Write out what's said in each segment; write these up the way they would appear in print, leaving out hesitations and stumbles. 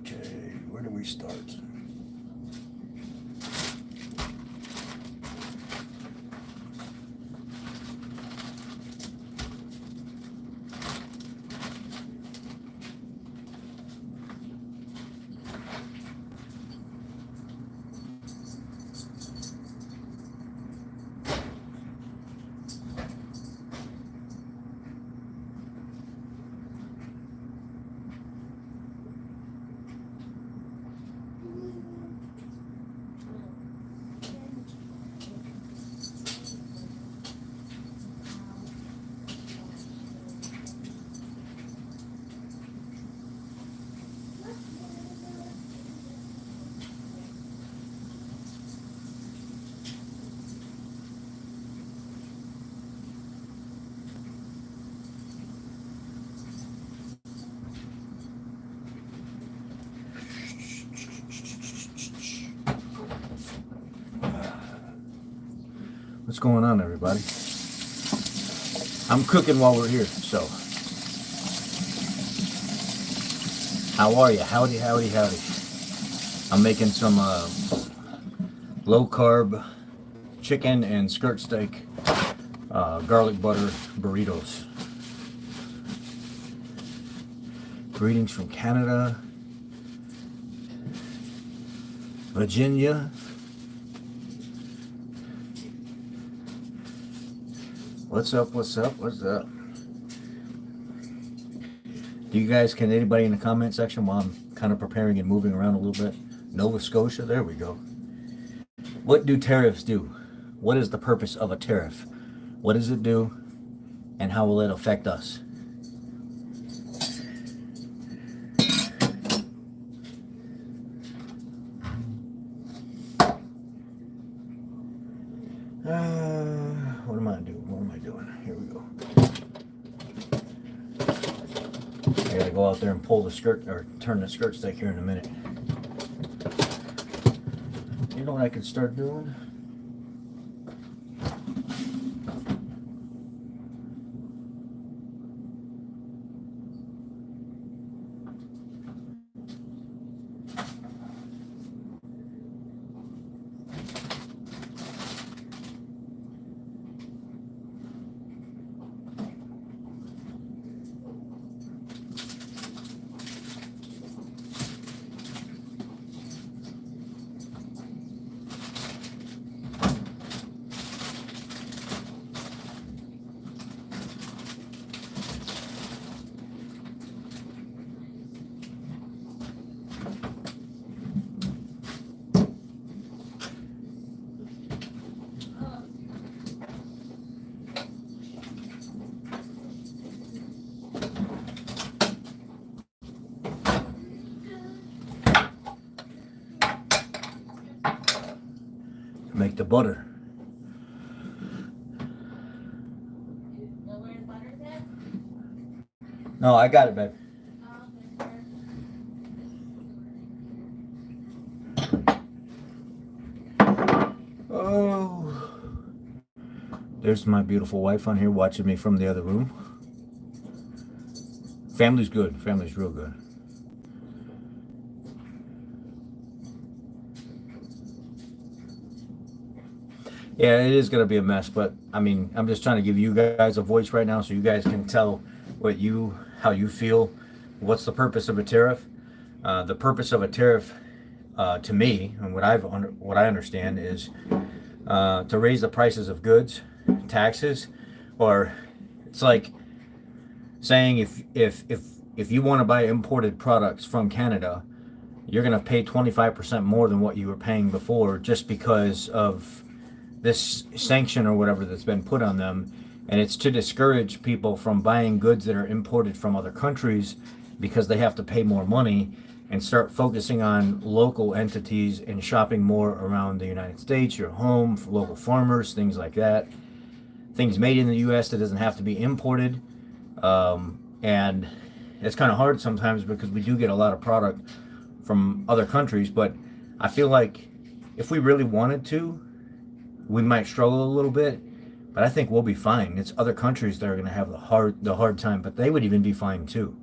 Okay, where do we start? What's going on, everybody? I'm cooking while we're here, so how are you? Howdy, howdy, howdy. I'm making some low carb chicken and skirt steak garlic butter burritos. Greetings from Canada, Virginia. What's up, what's up, what's up? Do you guys, can anybody in the comment section while I'm kind of preparing and moving around a little bit? Nova Scotia, there we go. What do tariffs do? What is the purpose of a tariff? What does it do? And how will it affect us? What am I doing? What am I doing? Here we go. I gotta go out there and pull the skirt, or turn the skirt steak here in a minute. You know what I could start doing? Make the butter. No, I got it, babe. Oh, there's my beautiful wife on here watching me from the other room. Family's good. Family's real good. Yeah, it is going to be a mess, but I mean, I'm just trying to give you guys a voice right now so you guys can tell how you feel. What's the purpose of a tariff? The purpose of a tariff, to me, and what I understand is to raise the prices of goods, taxes, or it's like saying if you want to buy imported products from Canada, you're going to pay 25% more than what you were paying before just because of this sanction or whatever that's been put on them. And it's to discourage people from buying goods that are imported from other countries because they have to pay more money, and start focusing on local entities and shopping more around the United States, your home, for local farmers, things like that. Things made in the U.S. that doesn't have to be imported. And it's kind of hard sometimes because we do get a lot of product from other countries, but I feel like if we really wanted to, we might struggle a little bit, but I think we'll be fine. It's other countries that are going to have the hard time, but they would even be fine too.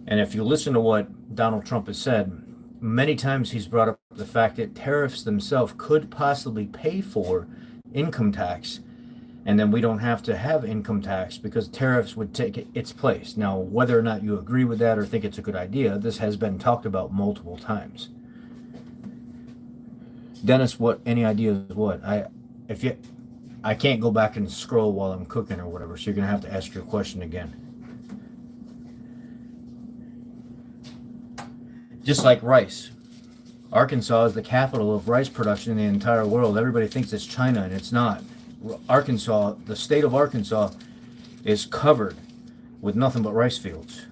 And if you listen to what Donald Trump has said, many times he's brought up the fact that tariffs themselves could possibly pay for income tax, and then we don't have to have income tax because tariffs would take its place. Now, whether or not you agree with that or think it's a good idea, this has been talked about multiple times. Dennis, what any ideas? What I can't go back and scroll while I'm cooking or whatever, so you're gonna have to ask your question again. Just like rice. Arkansas is the capital of rice production in the entire world. Everybody thinks it's China, and it's not. Arkansas, the state of Arkansas, is covered with nothing but rice fields.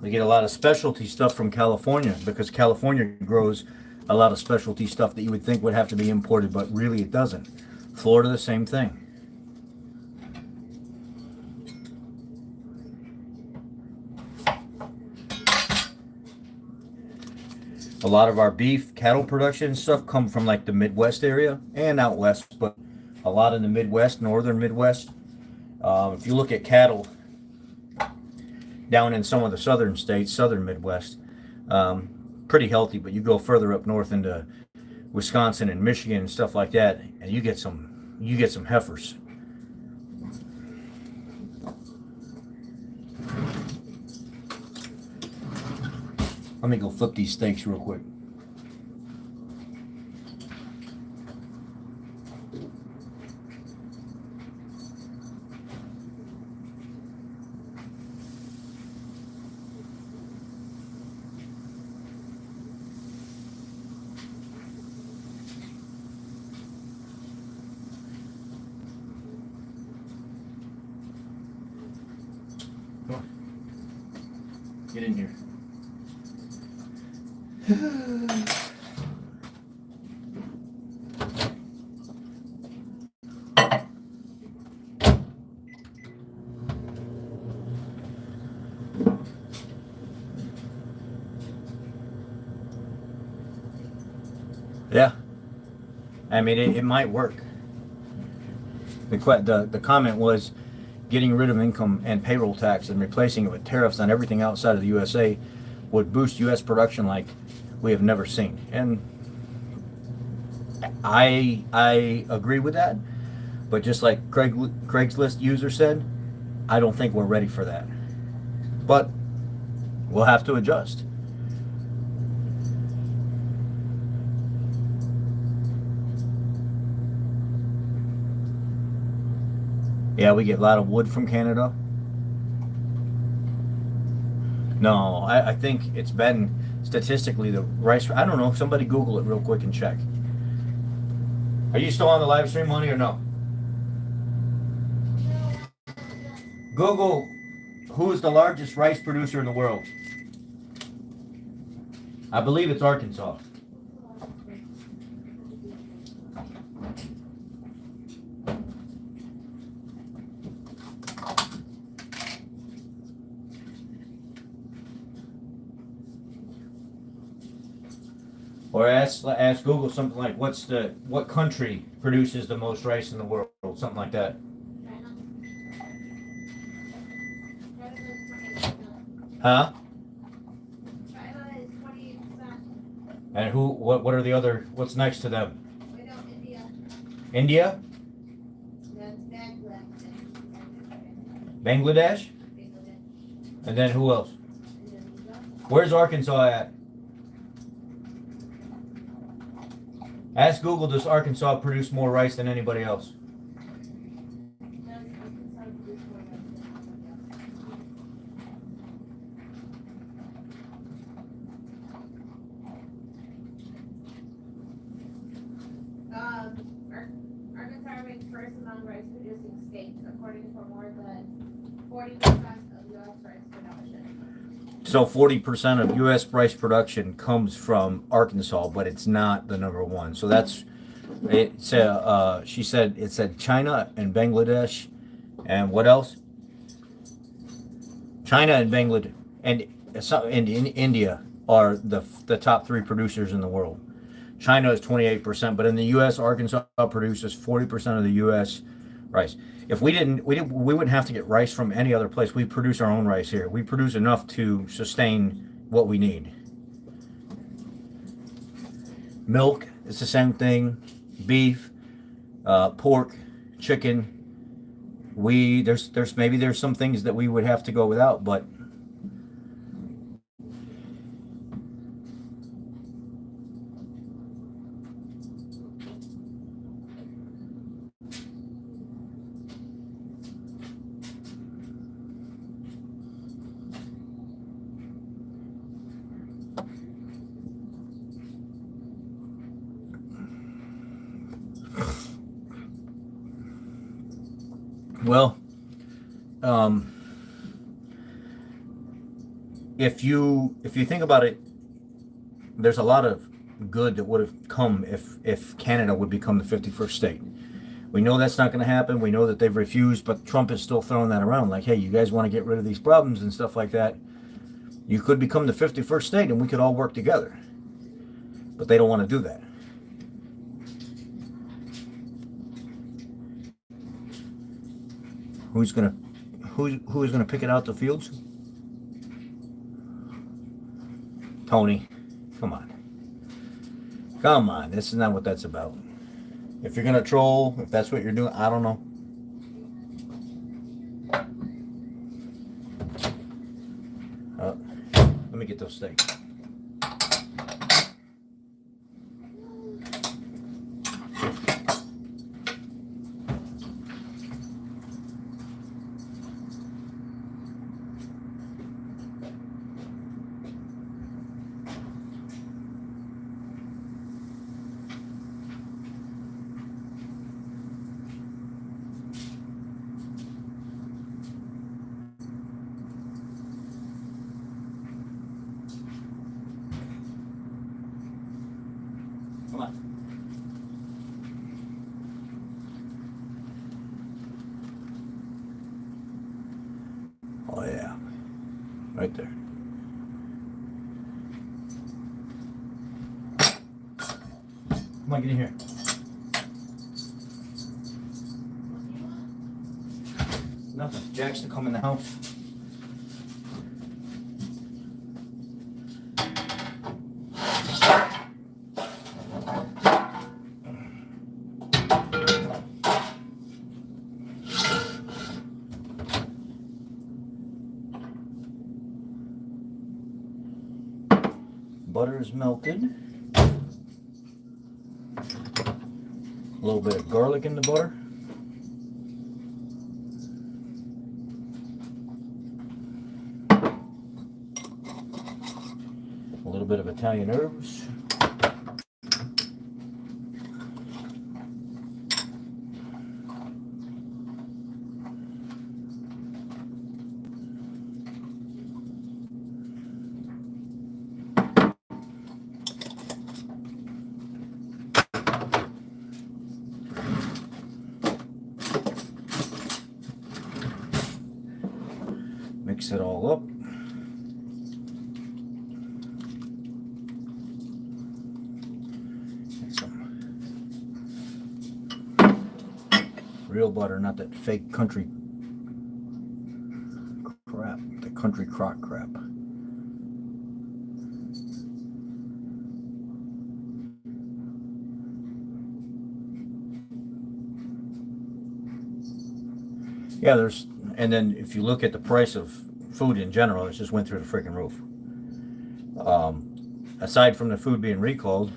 We get a lot of specialty stuff from California because California grows a lot of specialty stuff that you would think would have to be imported, but really it doesn't. Florida, the same thing. A lot of our beef, cattle production and stuff come from like the Midwest area and out west, but a lot in the Midwest, northern Midwest. If you look at cattle down in some of the southern states, southern Midwest, pretty healthy, but you go further up north into Wisconsin and Michigan and stuff like that, and you get some heifers. Let me go flip these steaks real quick. Come on. Get in here. Yeah, I mean it might work. The comment was getting rid of income and payroll tax and replacing it with tariffs on everything outside of the USA would boost U.S. production like we have never seen. And I agree with that, but just like Craigslist user said, I don't think we're ready for that. But we'll have to adjust. Yeah, we get a lot of wood from Canada. No, I think it's been statistically the rice. I don't know. Somebody Google it real quick and check. Are you still on the live stream, Money, or no? Google who is the largest rice producer in the world. I believe it's Arkansas. Or ask Google something like what country produces the most rice in the world, something like that. Huh? China is 28%. And what are the other, what's next to them? We know India. India? Then Bangladesh. Bangladesh? And then who else? Where's Arkansas at? Ask Google, does Arkansas produce more rice than anybody else? Arkansas ranks first among rice producing states, according to more than 40% of U.S. rice production. So 40% of U.S. rice production comes from Arkansas, but it's not the number one. So that's it's. She said it said China and Bangladesh, and what else? China and and in India are the top three producers in the world. China is 28%, but in the U.S., Arkansas produces 40% of the U.S. rice. If we wouldn't have to get rice from any other place. We produce our own rice here. We produce enough to sustain what we need. Milk, it's the same thing. Beef, pork, chicken. There's some things that we would have to go without, but well, if you think about it, there's a lot of good that would have come if Canada would become the 51st state. We know that's not going to happen. We know that they've refused, but Trump is still throwing that around like, hey, you guys want to get rid of these problems and stuff like that. You could become the 51st state and we could all work together. But they don't want to do that. Who's gonna pick it out the fields? Tony, come on. This is not what that's about. If you're gonna troll, if that's what you're doing, I don't know. Let me get those steaks. Come on. Oh yeah, right there. Come on, get in here. Nothing. Jack's to come in the house. Butter is melted. A little bit of garlic in the butter. A little bit of Italian herbs. Mix it all up. Get some real butter, not that fake country crap, the country crock crap. Yeah, and then if you look at the price of food in general, it just went through the freaking roof. Aside from the food being recalled,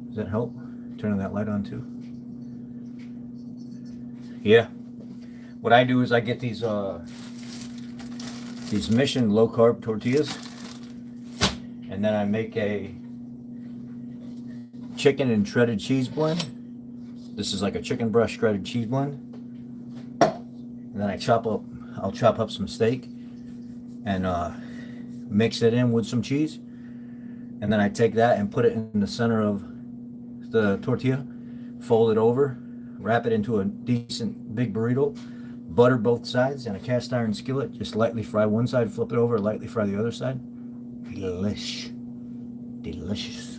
does that help? Turning that light on too? Yeah. What I do is I get these Mission low carb tortillas, and then I make a chicken and shredded cheese blend. This is like a chicken breast shredded cheese blend. And then I'll chop up some steak and mix it in with some cheese. And then I take that and put it in the center of the tortilla, fold it over, wrap it into a decent big burrito, butter both sides in a cast iron skillet. Just lightly fry one side, flip it over, lightly fry the other side. Delish. Delicious.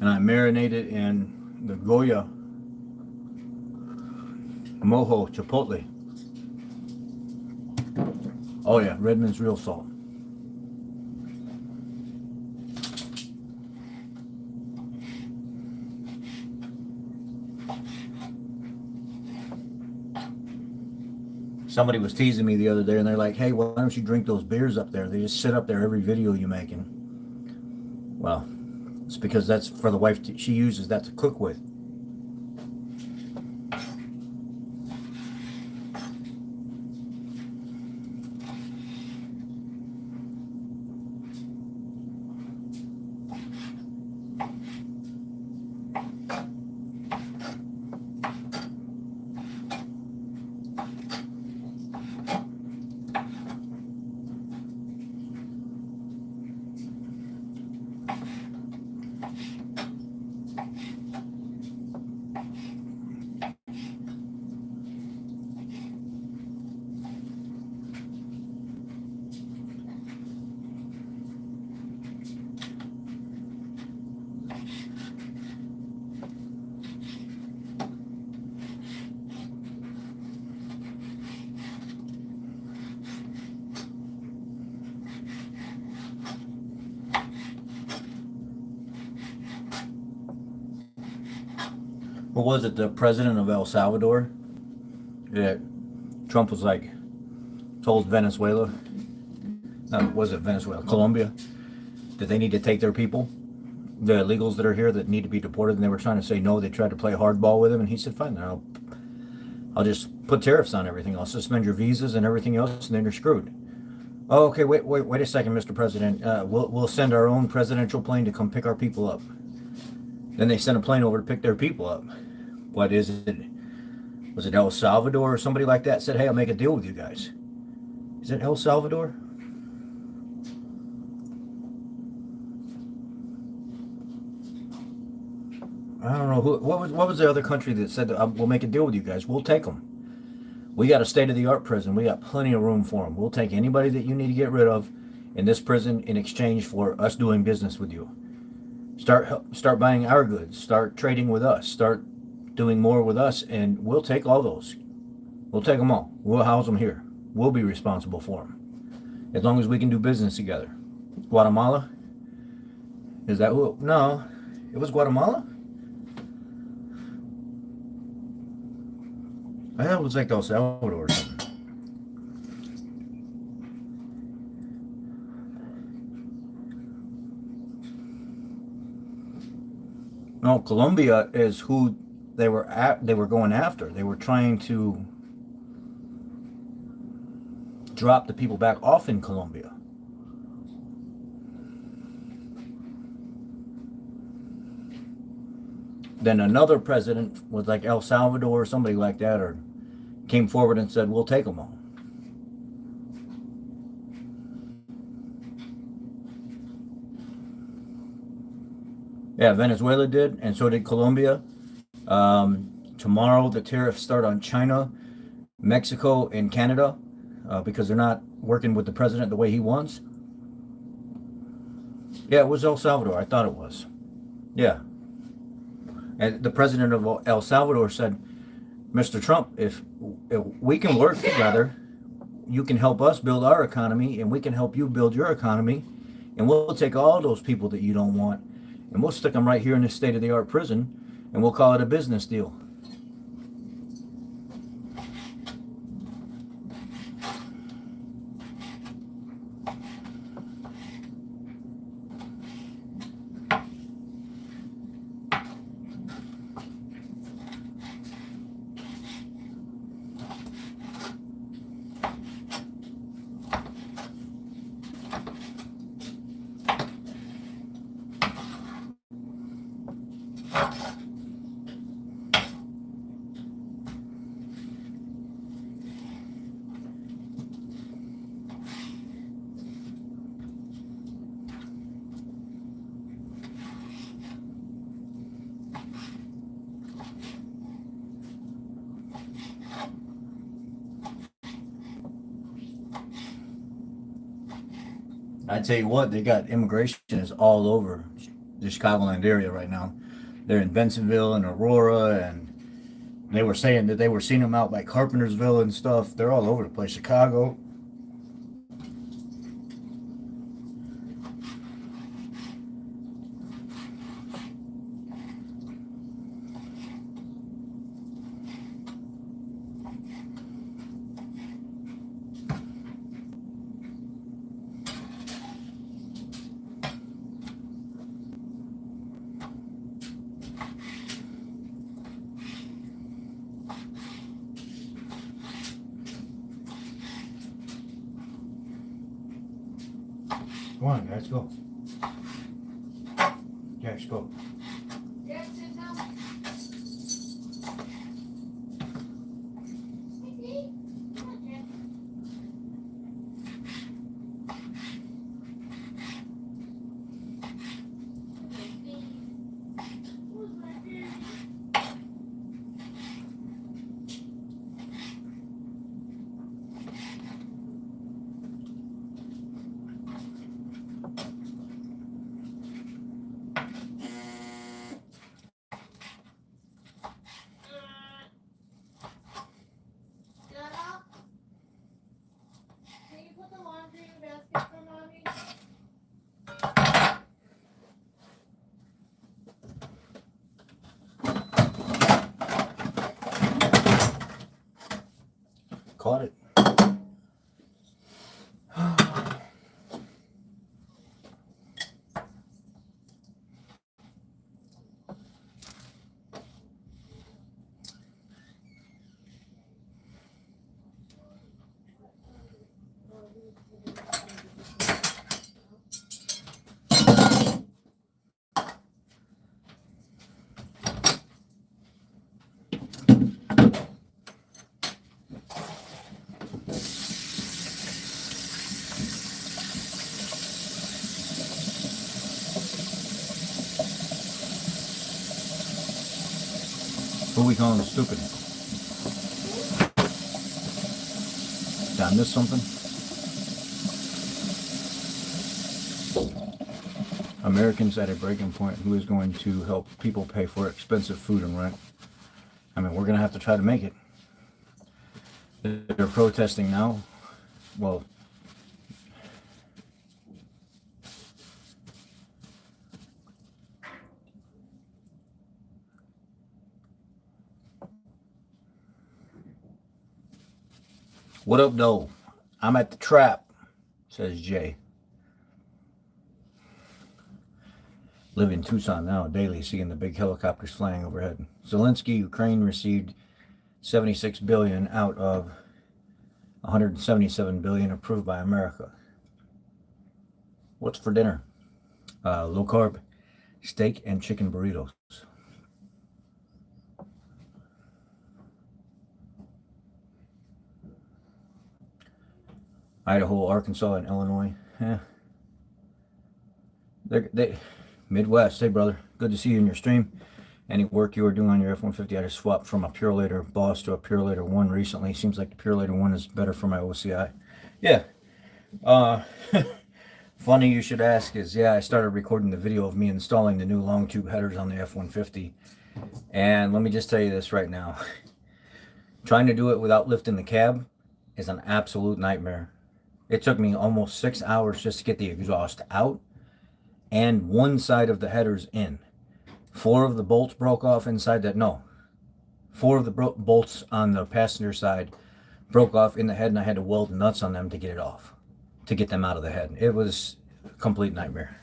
And I marinate it in the Goya Mojo Chipotle. Oh yeah, Redmond's real salt. Somebody was teasing me the other day and they're like, hey, why don't you drink those beers up there? They just sit up there every video you're making. Well, it's because that's for the wife. She uses that to cook with. What was it? The president of El Salvador? Yeah, Trump was like, told Venezuela, no, was it Venezuela? Colombia, that they need to take their people, the illegals that are here that need to be deported, and they were trying to say no. They tried to play hardball with him, and he said, fine, I'll just put tariffs on everything. I'll suspend your visas and everything else, and then you're screwed. Oh, okay, wait a second, Mr. President. We'll send our own presidential plane to come pick our people up. Then they sent a plane over to pick their people up. What is it? Was it El Salvador or somebody like that said, hey, I'll make a deal with you guys? Is it El Salvador? I don't know. What was the other country that said, we'll make a deal with you guys? We'll take them. We got a state-of-the-art prison. We got plenty of room for them. We'll take anybody that you need to get rid of in this prison in exchange for us doing business with you. Start buying our goods. Start trading with us. Start doing more with us, and we'll take all those. We'll take them all. We'll house them here. We'll be responsible for them, as long as we can do business together. Guatemala? Is that who? No, it was Guatemala. I thought it was like El Salvador or something. No, Colombia is who they were going after. They were trying to drop the people back off in Colombia. Then another president was like El Salvador or somebody like that, or came forward and said, we'll take them all. Yeah, Venezuela did, and so did Colombia. Tomorrow, the tariffs start on China, Mexico, and Canada because they're not working with the president the way he wants. Yeah, it was El Salvador. I thought it was. Yeah. And the president of El Salvador said, Mr. Trump, if we can work together, you can help us build our economy, and we can help you build your economy, and we'll take all those people that you don't want, and we'll stick them right here in this state-of-the-art prison, and we'll call it a business deal. I tell you what, they got immigration is all over the Chicagoland area right now. They're in Bensenville and Aurora, and they were saying that they were seeing them out by Carpentersville and stuff. They're all over the place. Chicago. Come on, guys, go. Jax, go. Yes, sit down. Hey, come on, Jack. Who's right here? Shut up. Can you put the laundry in the basket for mommy? Caught it. Who we calling stupid? Did I miss something? Americans at a breaking point. Who is going to help people pay for expensive food and rent? I mean, we're going to have to try to make it. They're protesting now. Well, what up, though? I'm at the trap, says Jay. Live in Tucson now, daily seeing the big helicopters flying overhead. Zelensky, Ukraine received 76 billion out of 177 billion approved by America. What's for dinner? Low carb steak and chicken burritos. Idaho, Arkansas, and Illinois. They Midwest. Hey, brother. Good to see you in your stream. Any work you are doing on your F-150? I just swapped from a Purelator Boss to a Purelator 1 recently. Seems like the Purelator 1 is better for my OCI. Yeah. Funny you should ask is, yeah, I started recording the video of me installing the new long tube headers on the F-150. And let me just tell you this right now. Trying to do it without lifting the cab is an absolute nightmare. It took me almost 6 hours just to get the exhaust out and one side of the headers in. Four of the bolts broke off inside that. No, four of the bolts on the passenger side broke off in the head, and I had to weld nuts on them to get it off, to get them out of the head. It was a complete nightmare.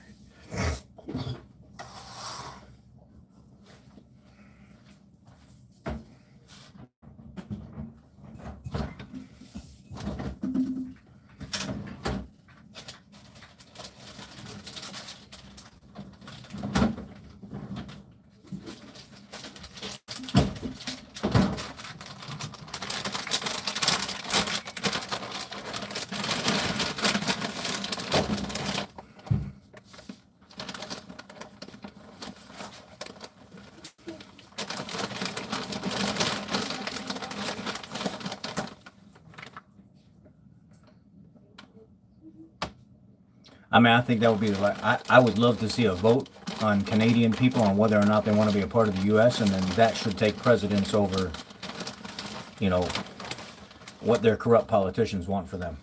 I mean, I think that would be I would love to see a vote on Canadian people on whether or not they want to be a part of the U.S., and then that should take precedence over, you know, what their corrupt politicians want for them.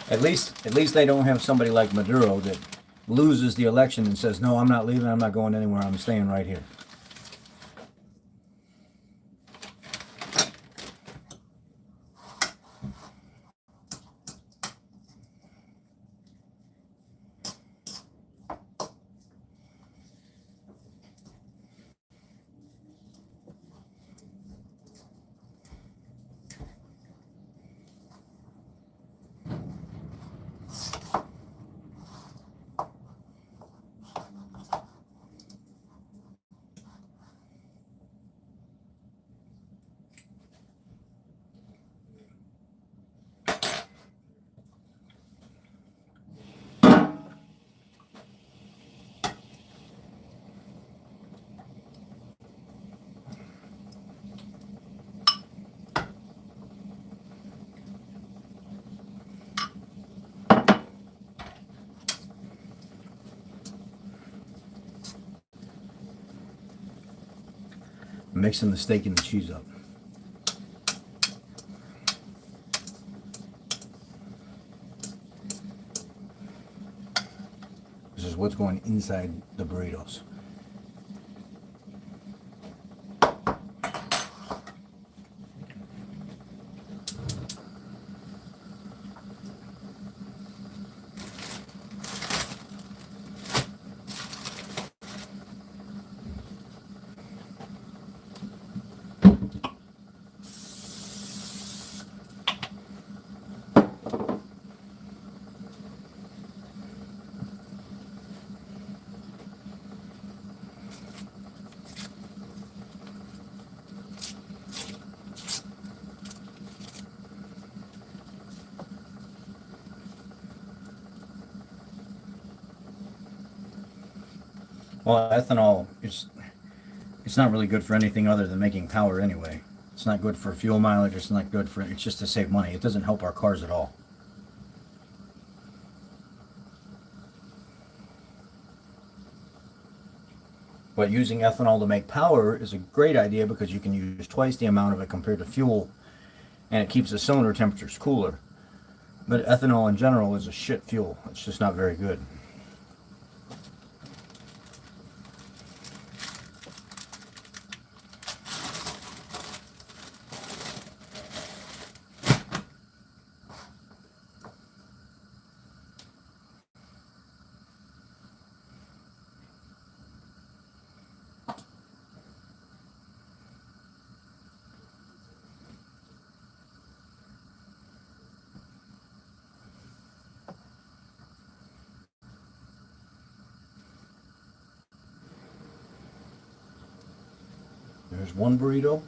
At least they don't have somebody like Maduro that loses the election and says, "No, I'm not leaving. I'm not going anywhere. I'm staying right here." Mixing the steak and the cheese up. This is what's going inside the burritos. Well, ethanol is it's not really good for anything other than making power anyway. It's not good for fuel mileage. It's not good for it's just to save money. It doesn't help our cars at all. But using ethanol to make power is a great idea because you can use twice the amount of it compared to fuel, and it keeps the cylinder temperatures cooler. But ethanol in general is a shit fuel. It's just not very good. There's one burrito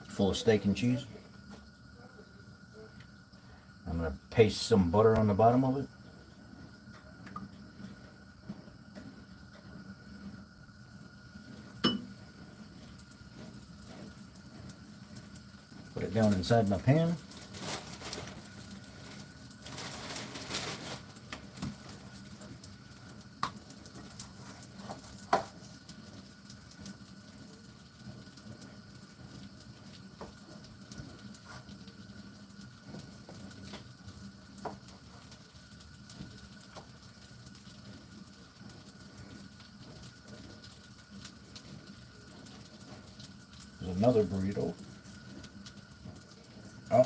full of steak and cheese. I'm going to paste some butter on the bottom of it. Put it down inside my pan. another burrito. Oh.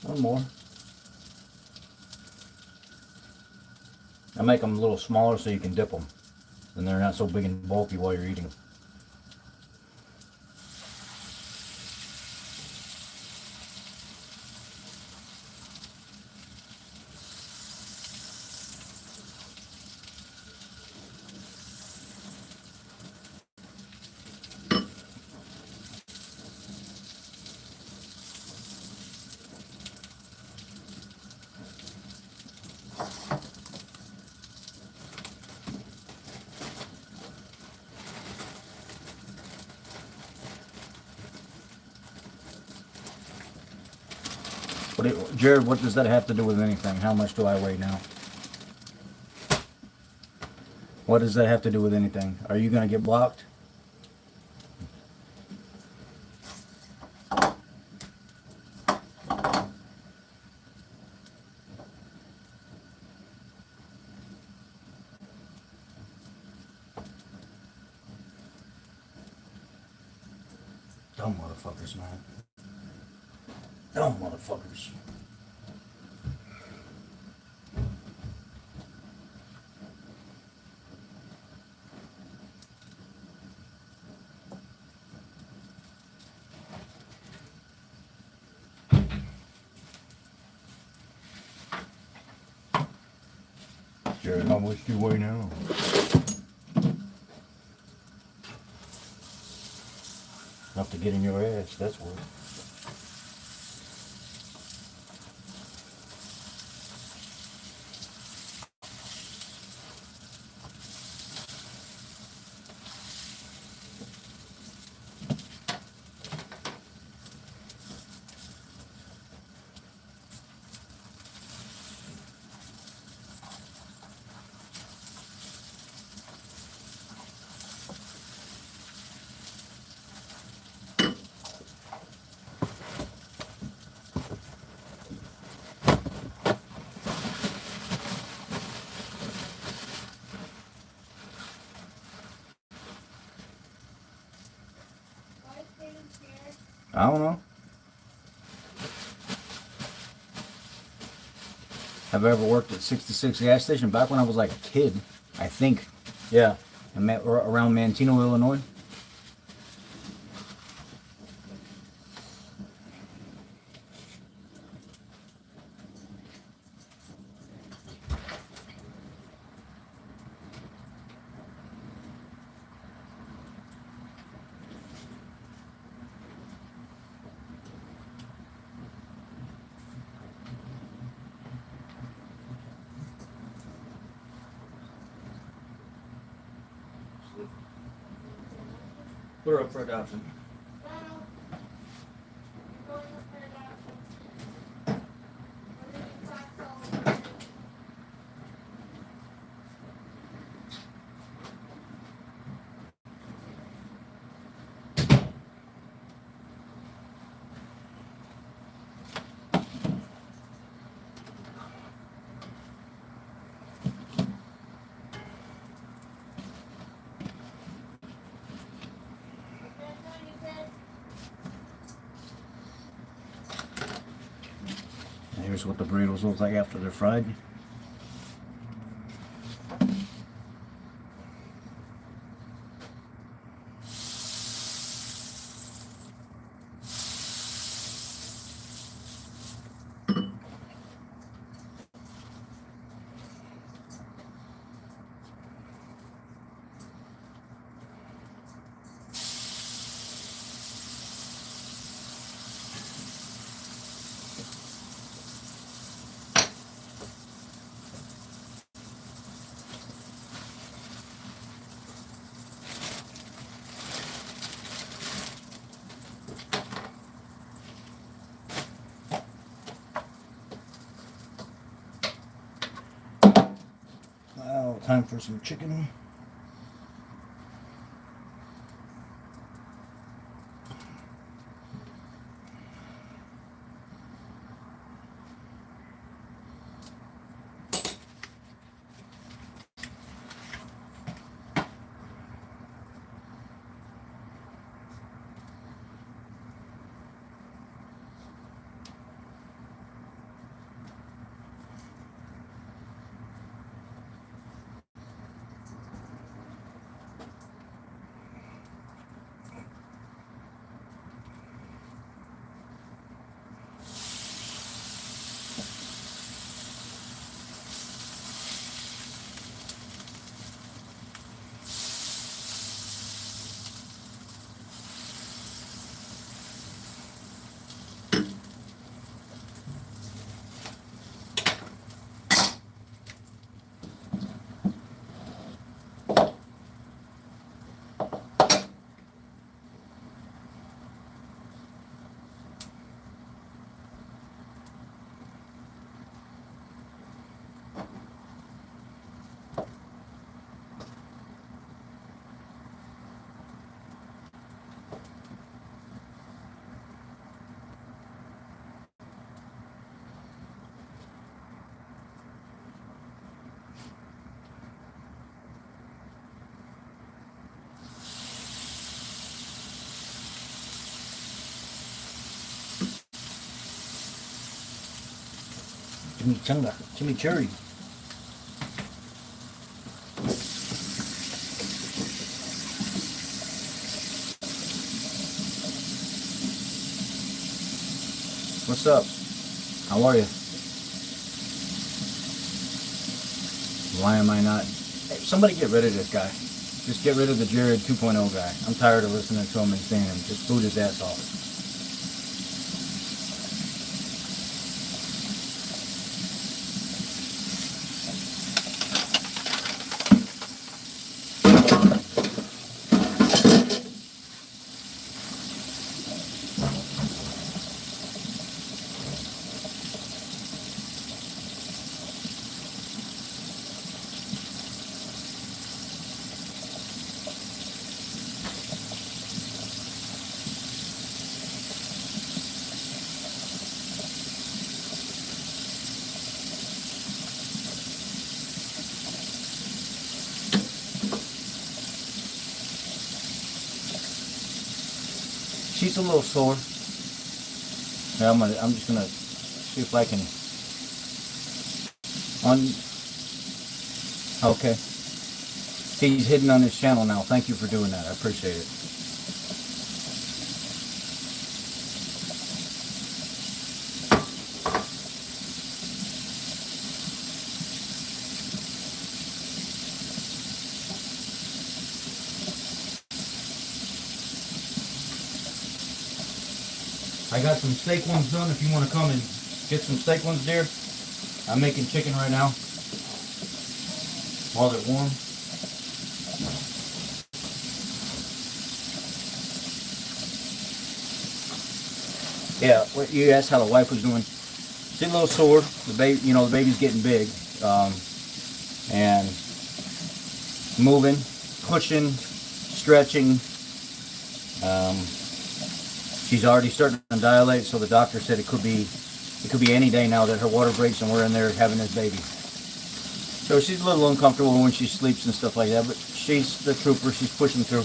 One more. I make them a little smaller so you can dip them. And they're not so big and bulky while you're eating. Jared, what does that have to do with anything? How much do I weigh now? What does that have to do with anything? Are you going to get blocked? Dumb motherfuckers, man. Dumb motherfuckers. Jared, how much do you weigh now? Enough to get in your ass, that's what. I don't know. Have I ever worked at 66 gas station? Back when I was like a kid, I think. Yeah, around Mantino, Illinois. Put her up for adoption. Here's what the burritos look like after they're fried. time for some chicken. Chimichurri. What's up? How are you? Why am I not? Hey, somebody get rid of this guy. Just get rid of the Jared 2.0 guy. I'm tired of listening to him and seeing him. Just boot his ass off. She's a little sore. Yeah, I'm just gonna see if I can okay. He's hidden on his channel now. Thank you for doing that. I appreciate it. I got some steak ones done if you want to come and get some steak ones, dear. I'm making chicken right now while they're warm. Yeah, you asked how the wife was doing. She's a little sore. The baby, the baby's getting big, and moving, pushing, stretching. She's already starting to dilate, so the doctor said it could be any day now that her water breaks and we're in there having this baby. So she's a little uncomfortable when she sleeps and stuff like that, but she's the trooper. She's pushing through.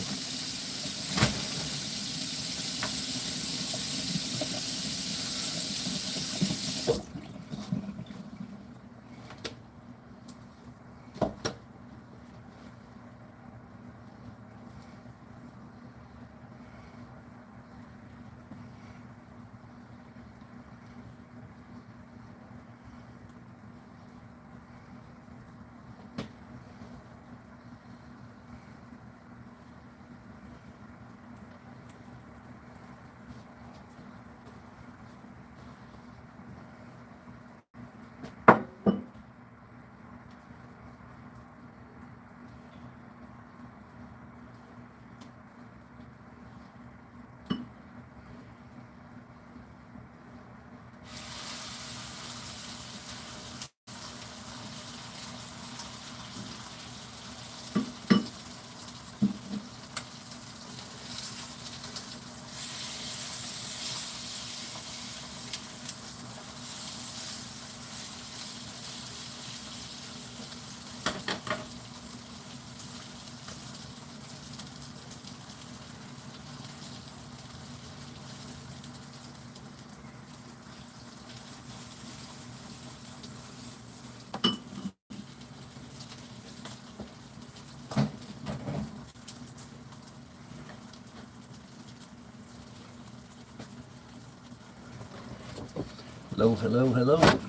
Hello, hello, hello.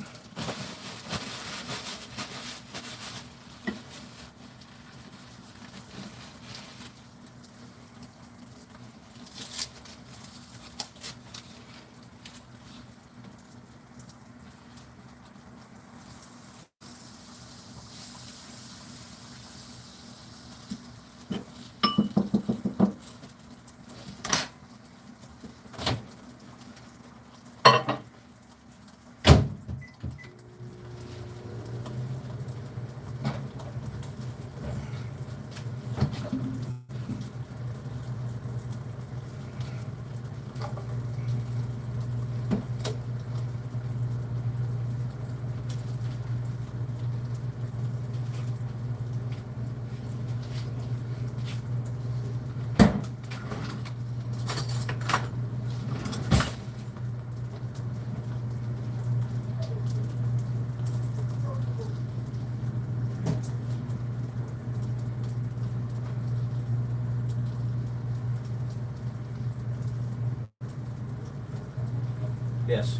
Yes.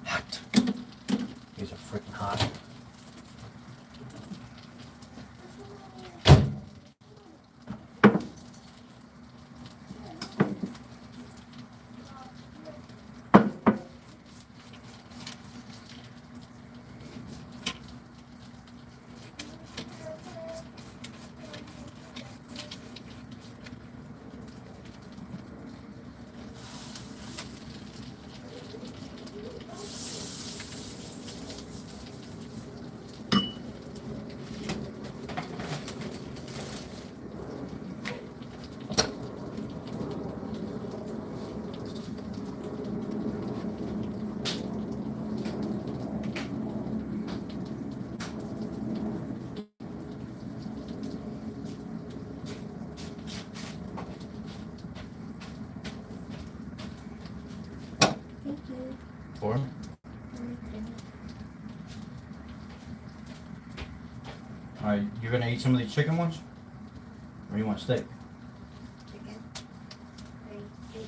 Hot. These are freaking hot. Thank you. For me? Alright, you're gonna eat some of these chicken ones? Or you want steak? Chicken. Steak.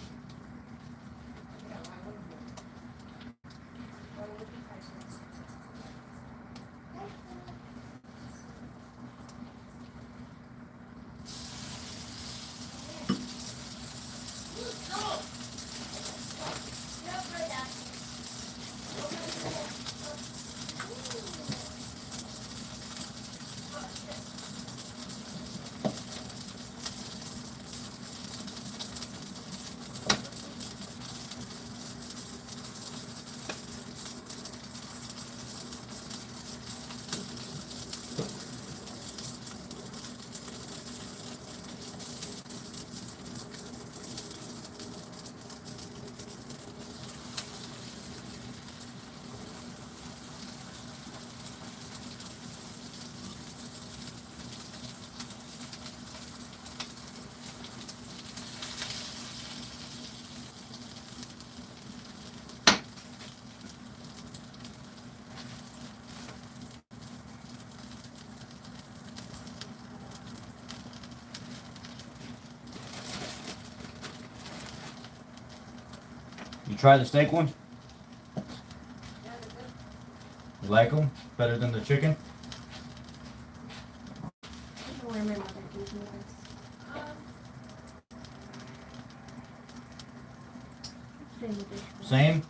You try the steak ones? You like them? Better than the chicken? I don't know where my mother gave me this. It's in the dishwasher. Same?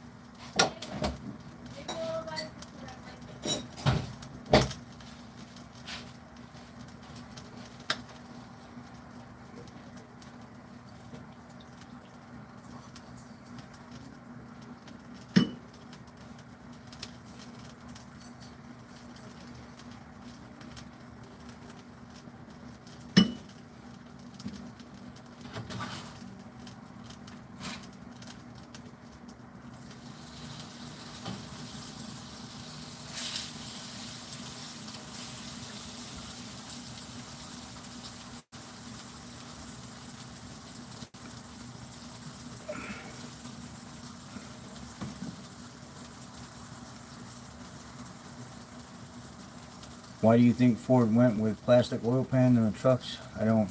Why do you think Ford went with plastic oil pan in the trucks? I don't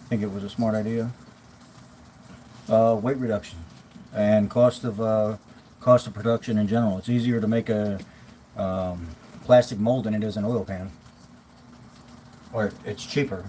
think it was a smart idea. Weight reduction and cost of production in general. It's easier to make a plastic mold than it is an oil pan, or it's cheaper.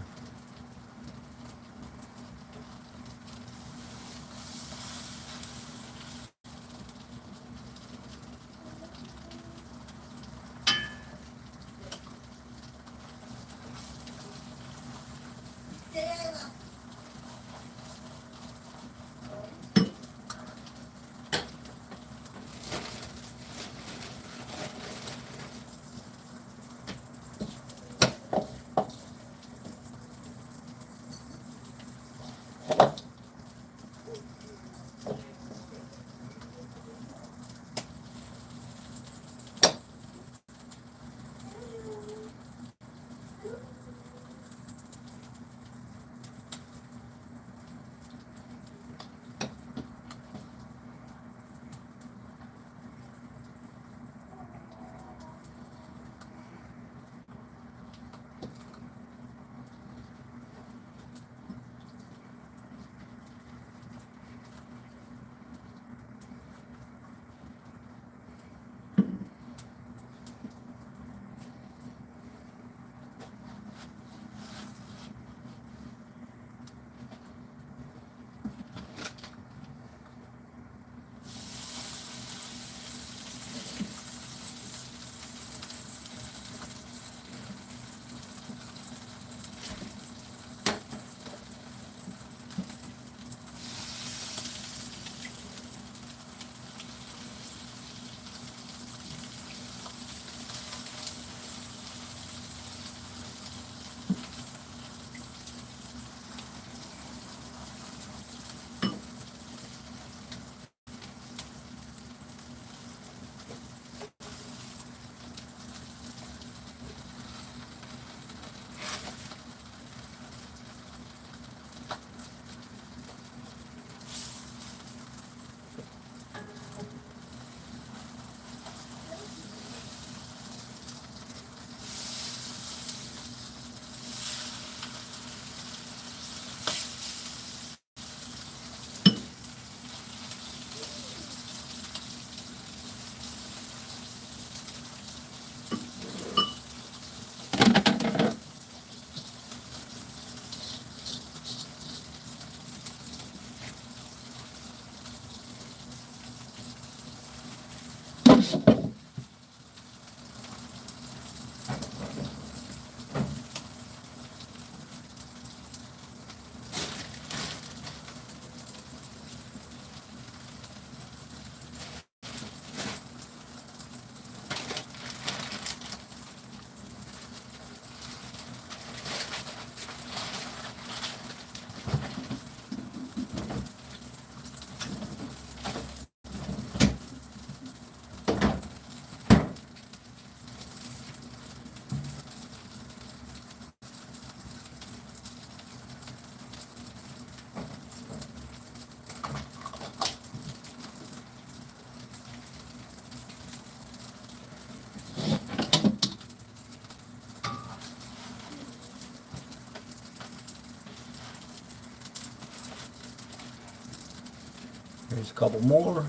Here's a couple more.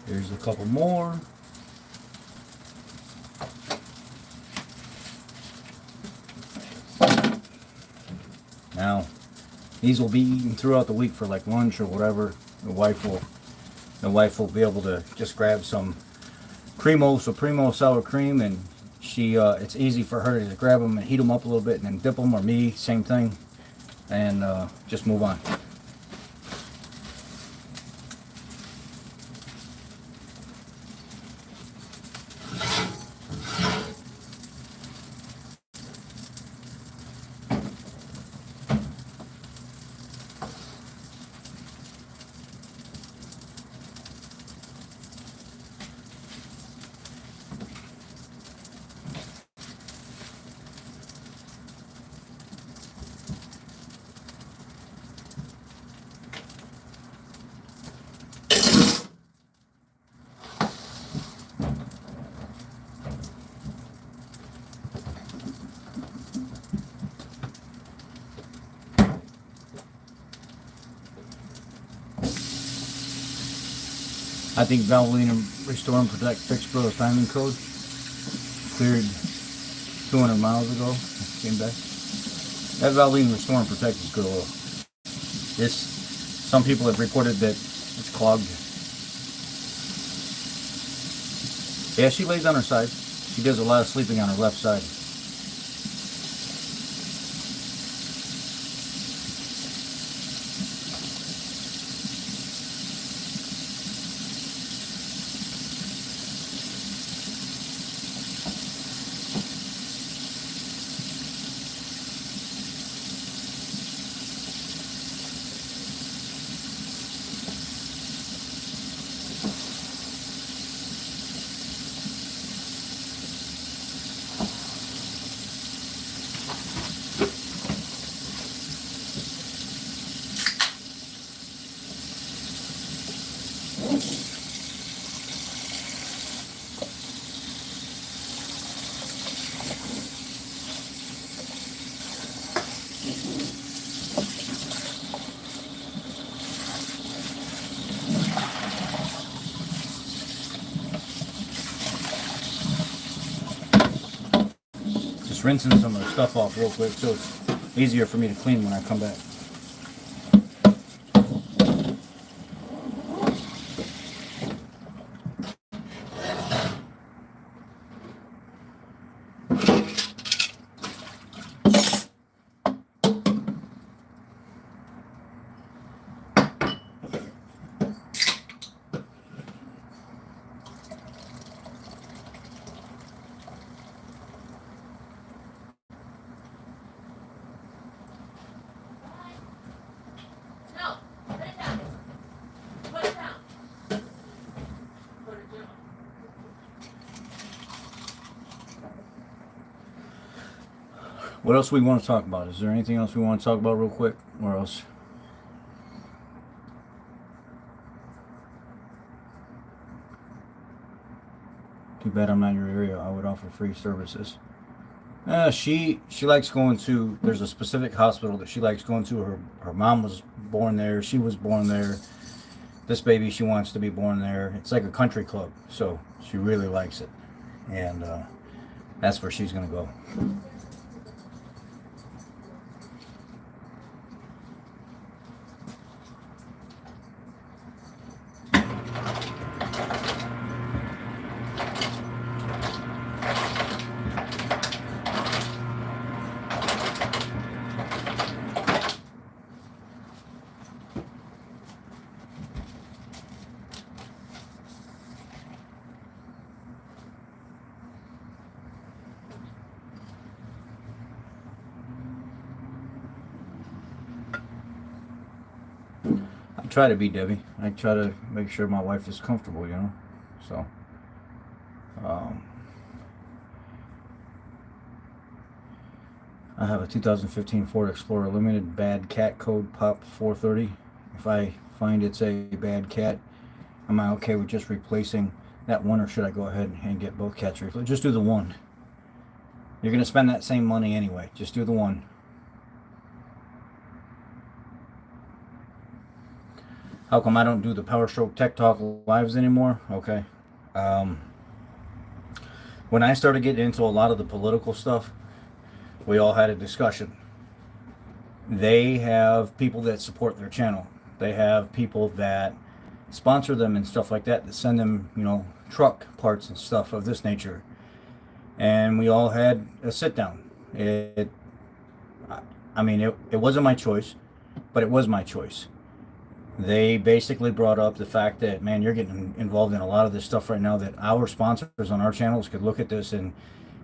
Here's a couple more. Now, these will be eaten throughout the week for like lunch or whatever. The wife will be able to just grab some Supremo sour cream, and it's easy for her to just grab them and heat them up a little bit and then dip them, or me, same thing, and just move on. I think Valvoline and Restore and Protect fixed Bro timing code. Cleared 200 miles ago. Came back. That Valvoline Restore and Protect is good oil. Some people have reported that it's clogged. Yeah, she lays on her side. She does a lot of sleeping on her left side. Just rinsing some of the stuff off real quick so it's easier for me to clean when I come back. No, put it down. Put it down. Put it down. What else we want to talk about? Is there anything else we want to talk about real quick? Or else? Too bad I'm not in your area. I would offer free services. She likes going to. There's a specific hospital that she likes going to. Her mom was born there. She was born there. This baby, she wants to be born there. It's like a country club, so she really likes it, and that's where she's gonna go. I try to be Debbie. I try to make sure my wife is comfortable, you know. So, I have a 2015 Ford Explorer Limited bad cat code pop 430. If I find it's a bad cat, am I okay with just replacing that one, or should I go ahead and get both cats replaced? Just do the one. You're going to spend that same money anyway. Just do the one. How come I don't do the Power Stroke Tech Talk lives anymore? Okay. When I started getting into a lot of the political stuff, we all had a discussion. They have people that support their channel. They have people that sponsor them and stuff like that send them, you know, truck parts and stuff of this nature. And we all had a sit down. It wasn't my choice, but it was my choice. They basically brought up the fact that, man, you're getting involved in a lot of this stuff right now, that our sponsors on our channels could look at this and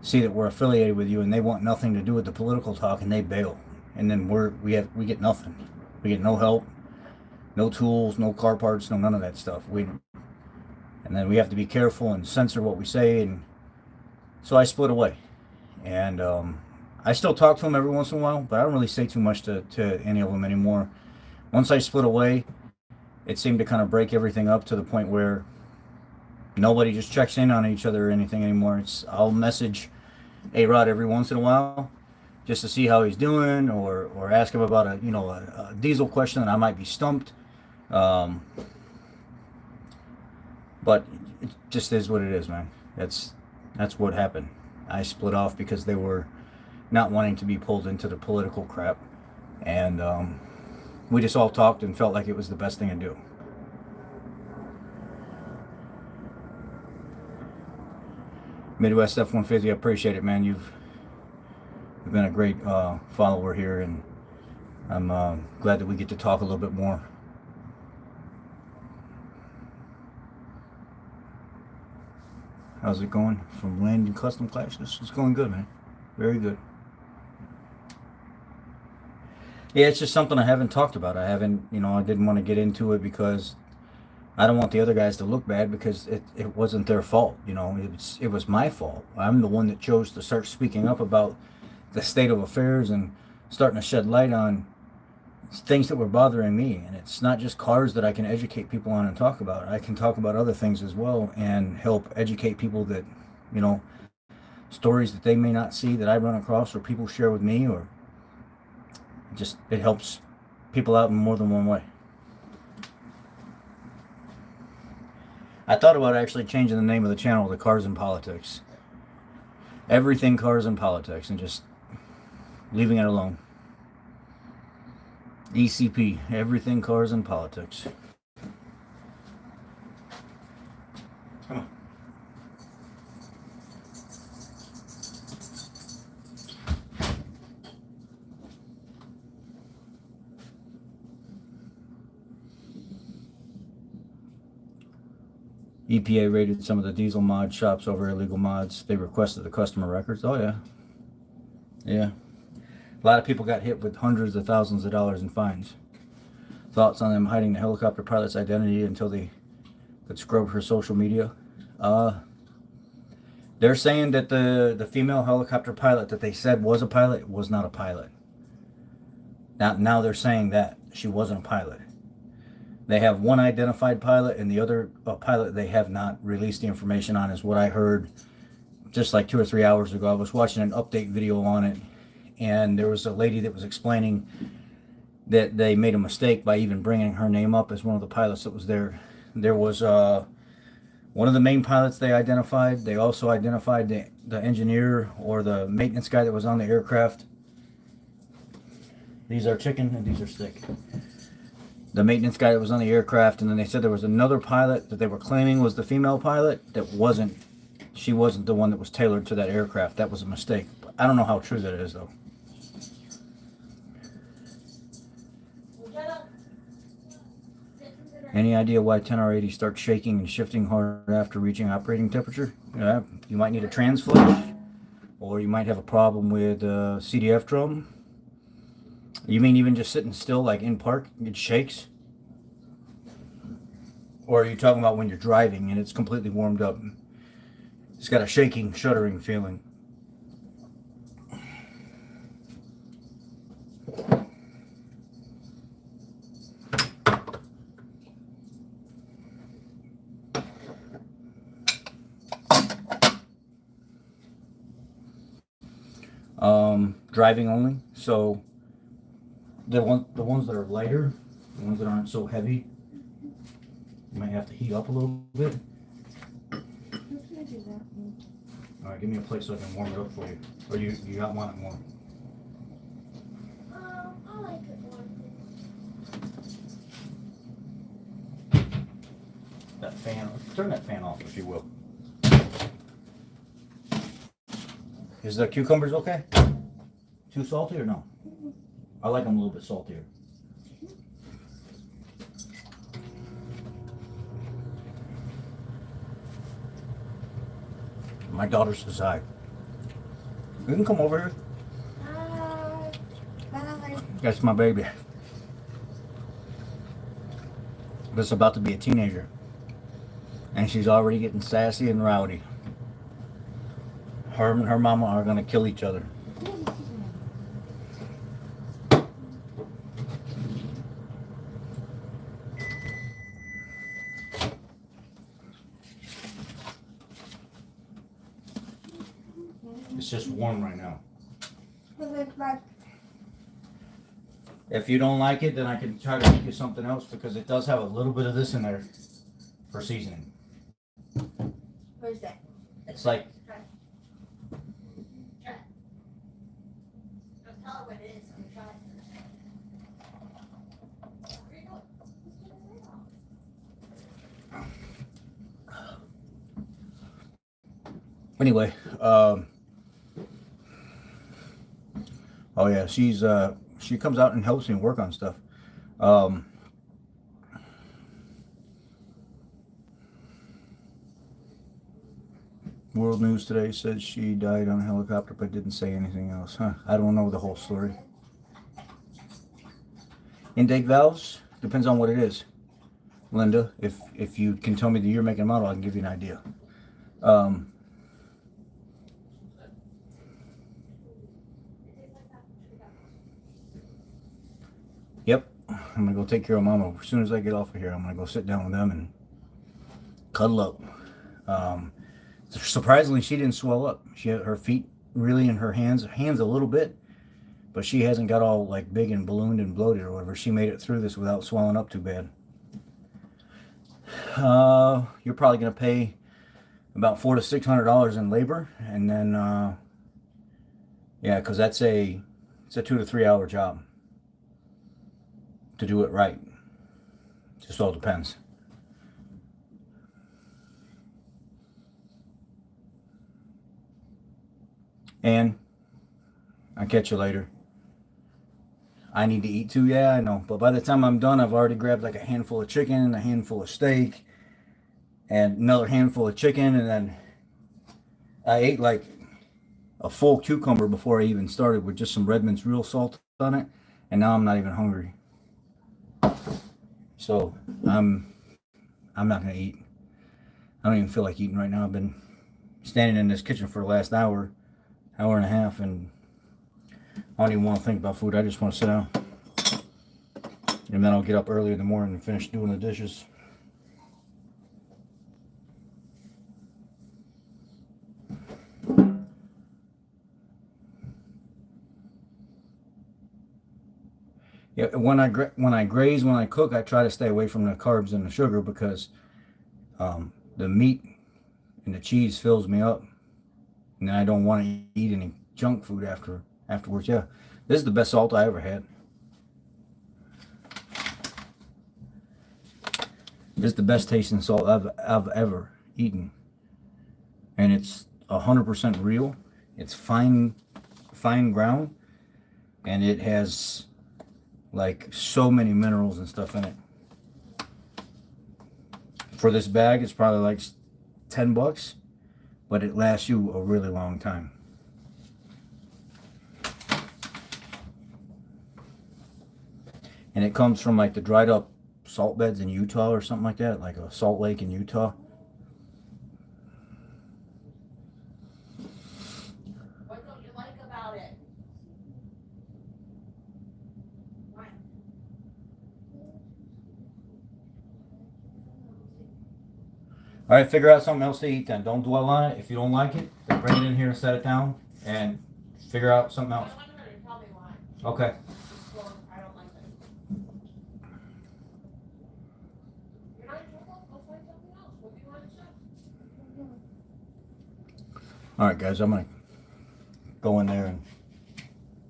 see that we're affiliated with you, and they want nothing to do with the political talk, and they bail. And then we get nothing. We get no help, no tools, no car parts, no none of that stuff. And then we have to be careful and censor what we say, and so I split away. And I still talk to them every once in a while, but I don't really say too much to any of them anymore. Once I split away, it seemed to kind of break everything up to the point where nobody just checks in on each other or anything anymore. I'll message A-Rod every once in a while just to see how he's doing, or ask him about a diesel question that I might be stumped. But it just is what it is, man. That's what happened. I split off because they were not wanting to be pulled into the political crap, and we just all talked and felt like it was the best thing to do. Midwest F-150, I appreciate it, man. You've been a great follower here, and I'm glad that we get to talk a little bit more. How's it going from Landing Custom Clashes? It's going good, man. Very good. Yeah, it's just something I haven't talked about. I haven't, I didn't want to get into it because I don't want the other guys to look bad, because it wasn't their fault. It was my fault. I'm the one that chose to start speaking up about the state of affairs and starting to shed light on things that were bothering me. And it's not just cars that I can educate people on and talk about. I can talk about other things as well and help educate people that, stories that they may not see that I run across or people share with me, or it helps people out in more than one way. I thought about actually changing the name of the channel to Cars and Politics. Everything Cars and Politics, and just leaving it alone. ECP, Everything Cars and Politics. Come on. EPA raided some of the diesel mod shops over illegal mods. They requested the customer records. Oh, yeah. Yeah. A lot of people got hit with hundreds of thousands of dollars in fines. Thoughts on them hiding the helicopter pilot's identity until they could scrub her social media? They're saying that the female helicopter pilot that they said was a pilot was not a pilot. Now they're saying that she wasn't a pilot. They have one identified pilot, and the other pilot they have not released the information on, is what I heard just like 2 or 3 hours ago. I was watching an update video on it, and there was a lady that was explaining that they made a mistake by even bringing her name up as one of the pilots that was there. There was one of the main pilots they identified. They also identified the engineer or the maintenance guy that was on the aircraft. These are chicken and these are steak. The maintenance guy that was on the aircraft, and then they said there was another pilot that they were claiming was the female pilot that wasn't. She wasn't the one that was tailored to that aircraft. That was a mistake. I don't know how true that is, though. Any idea why 10R80 starts shaking and shifting hard after reaching operating temperature? Yeah, you might need a trans flush, or you might have a problem with CDF drum. You mean even just sitting still, like in park, it shakes? Or are you talking about when you're driving and it's completely warmed up? It's got a shaking, shuddering feeling. Driving only. So the ones that are lighter, the ones that aren't so heavy, you might have to heat up a little bit. All right, give me a plate so I can warm it up for you. Or you got one at warm? I like it warm. That fan, turn that fan off if you will. Is the cucumbers okay? Too salty or no? I like them a little bit saltier. My daughter's decide. You can come over here. That's my baby. This is about to be a teenager. And she's already getting sassy and rowdy. Her and her mama are going to kill each other. It's just warm right now. If you don't like it, then I can try to make you something else, because it does have a little bit of this in there for seasoning. What is that? It's like, Try. Try. Don't tell her what it is. I'm trying. Where you going? anyway, oh yeah, she comes out and helps me work on stuff. World News today said she died on a helicopter, but didn't say anything else. Huh? I don't know the whole story. Intake valves depends on what it is, Linda. If you can tell me the year, make, and model, I can give you an idea. Yep, I'm gonna go take care of Mama. As soon as I get off of here, I'm gonna go sit down with them and cuddle up. Surprisingly, she didn't swell up. She had her feet really in her hands a little bit, but she hasn't got all like big and ballooned and bloated or whatever. She made it through this without swelling up too bad. You're probably gonna pay about $400 to $600 in labor, and then yeah, because it's a 2 to 3 hour job to do it right. Just all depends. And I'll catch you later. I need to eat too, yeah, I know. But by the time I'm done, I've already grabbed like a handful of chicken, a handful of steak, and another handful of chicken, and then I ate like a full cucumber before I even started with just some Redmond's real salt on it, and now I'm not even hungry. So I'm not gonna eat. I don't even feel like eating right now. I've been standing in this kitchen for the last hour and a half, and I don't even want to think about food. I just want to sit down, and then I'll get up early in the morning and finish doing the dishes. Yeah, when I graze, when I cook, I try to stay away from the carbs and the sugar because the meat and the cheese fills me up, and then I don't want to eat any junk food afterwards. Yeah, this is the best salt I ever had. This is the best tasting salt I've ever eaten, and it's 100% real. It's fine ground, and it has like so many minerals and stuff in it. For this bag, it's probably like $10, but it lasts you a really long time. And it comes from like the dried up salt beds in Utah or something like that, like a salt lake in Utah. What don't you like about it? What? All right, figure out something else to eat then. Don't dwell on it. If you don't like it, then bring it in here and set it down and figure out something I else. want her to tell me why. Okay. Well, I don't like it. You're not in trouble? Go find something else. What do you want to say? All right, guys, I'm gonna go in there and.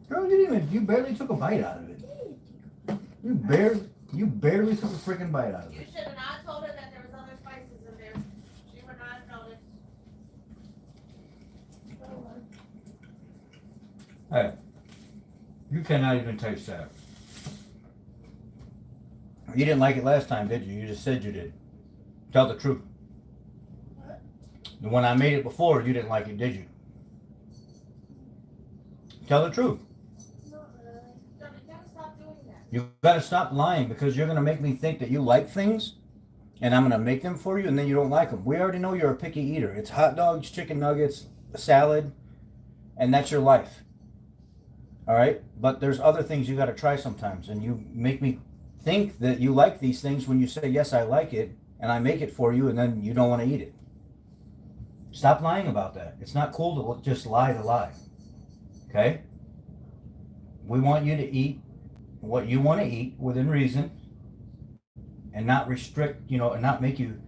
Girl, you barely took a bite out of it. You barely took a freaking bite out of You it. should have not told her that there was other spices in there. She would not have noticed. Hey, you cannot even taste that. You didn't like it last time, did you? You just said you did. Tell the truth. When I made it before, you didn't like it, did you? Tell the truth. Not really. So you gotta stop doing that. You gotta stop lying because you're gonna make me think that you like things, and I'm gonna make them for you, and then you don't like them. We already know you're a picky eater. It's hot dogs, chicken nuggets, salad, and that's your life. All right? But there's other things you gotta try sometimes, and you make me think that you like these things when you say, yes, I like it, and I make it for you, and then you don't want to eat it. Stop lying about that. It's not cool to just lie to lie. Okay? We want you to eat what you want to eat within reason and not restrict, and not make you.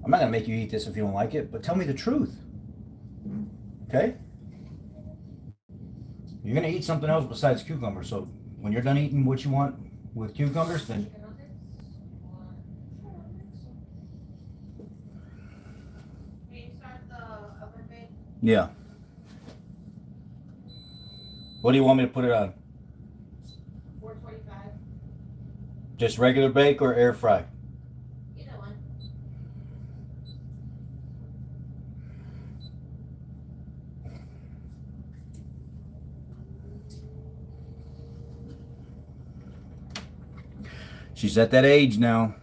I'm not gonna make you eat this if you don't like it, but tell me the truth. Okay? You're gonna eat something else besides cucumber, so when you're done eating what you want with cucumbers, then Chicken nuggets? Can you start the oven bake? yeah. What do you want me to put it on? 425. Just regular bake or air fry? Either one. She's at that age now.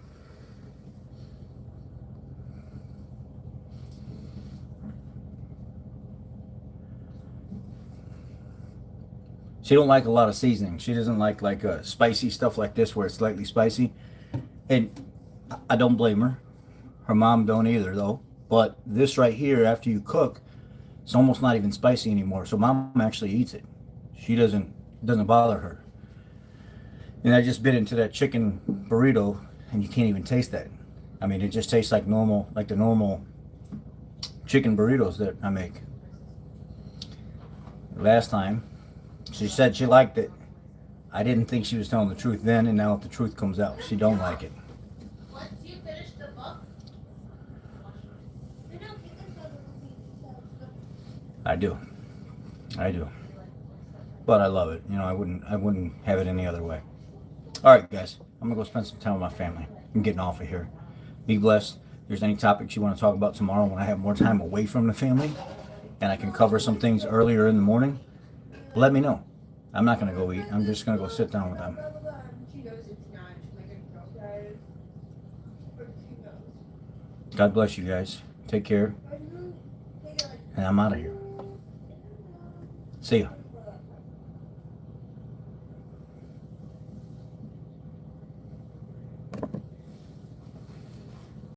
She don't like a lot of seasoning. She doesn't like spicy stuff like this where it's slightly spicy. And I don't blame her. Her mom don't either though. But this right here, after you cook, it's almost not even spicy anymore. So mom actually eats it. It doesn't bother her. And I just bit into that chicken burrito and you can't even taste that. I mean, it just tastes like the normal chicken burritos that I make. Last time, she said she liked it. I didn't think she was telling the truth then, and now if the truth comes out, she don't like it. Once you finish the book, I do. But I love it. You know, I wouldn't have it any other way. All right, guys. I'm gonna go spend some time with my family. I'm getting off of here. Be blessed. If there's any topics you want to talk about tomorrow when I have more time away from the family and I can cover some things earlier in the morning, let me know. I'm not gonna go eat. I'm just gonna go sit down with them. God bless you guys. Take care. And I'm out of here. See ya.